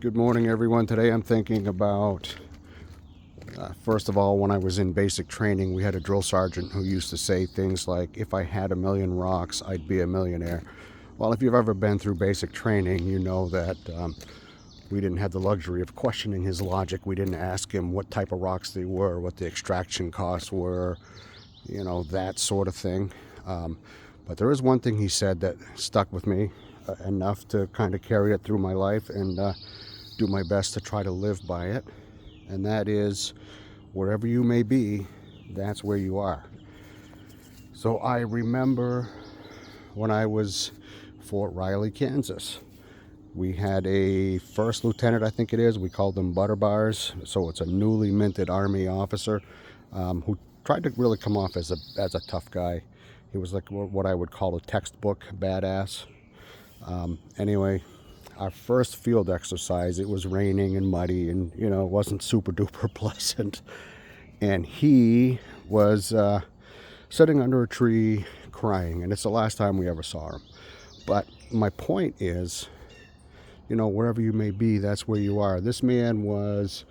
Good morning, everyone. Today I'm thinking about, first of all, when I was in basic training, we had a drill sergeant who used to say things like, if I had a million rocks, I'd be a millionaire. Well, if you've ever been through basic training, you know that we didn't have the luxury of questioning his logic. We didn't ask him what type of rocks they were, what the extraction costs were, that sort of thing. But there is one thing he said that stuck with me enough to kind of carry it through my life and do my best to try to live by it, and that is, wherever you may be, that's where you are. So I remember when I was Fort Riley, Kansas, we had a first lieutenant, I think it is, we called them butter bars, so it's a newly minted Army officer who tried to really come off as a tough guy. He was like what I would call a textbook badass. Anyway, our first field exercise, it was raining and muddy and, it wasn't super duper pleasant. And he was sitting under a tree crying, and it's the last time we ever saw him. But my point is, wherever you may be, that's where you are. This man was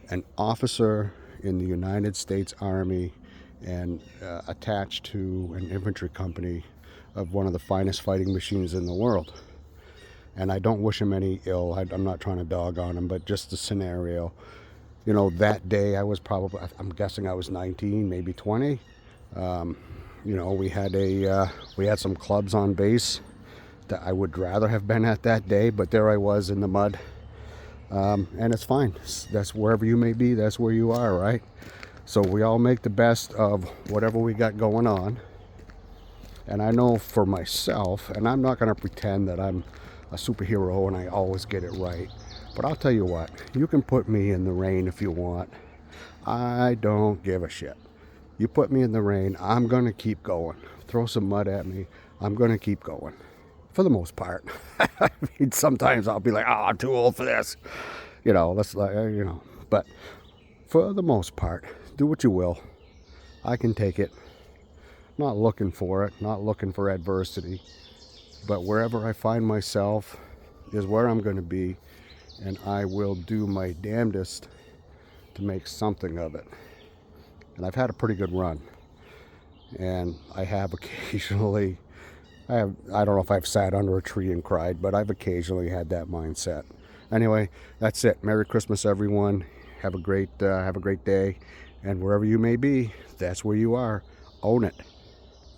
an officer in the United States Army and attached to an infantry company of one of the finest fighting machines in the world. And I don't wish him any ill. I'm not trying to dog on him, but just the scenario. That day I was I'm guessing I was 19, maybe 20. We had some clubs on base that I would rather have been at that day, but there I was in the mud. And it's fine. That's wherever you may be, that's where you are, right? So we all make the best of whatever we got going on. And I know for myself, and I'm not going to pretend that I'm a superhero and I always get it right, but I'll tell you what, you can put me in the rain if you want. I don't give a shit. You put me in the rain, I'm going to keep going. Throw some mud at me, I'm going to keep going. For the most part. I mean, sometimes I'll be like, I'm too old for this. But for the most part, do what you will. I can take it. Not looking for it, not looking for adversity, but wherever I find myself is where I'm going to be, and I will do my damnedest to make something of it. And I've had a pretty good run, and I have occasionally, I don't know if I've sat under a tree and cried, but I've occasionally had that mindset. Anyway, that's it. Merry Christmas, everyone. Have a great day, and wherever you may be, that's where you are. Own it.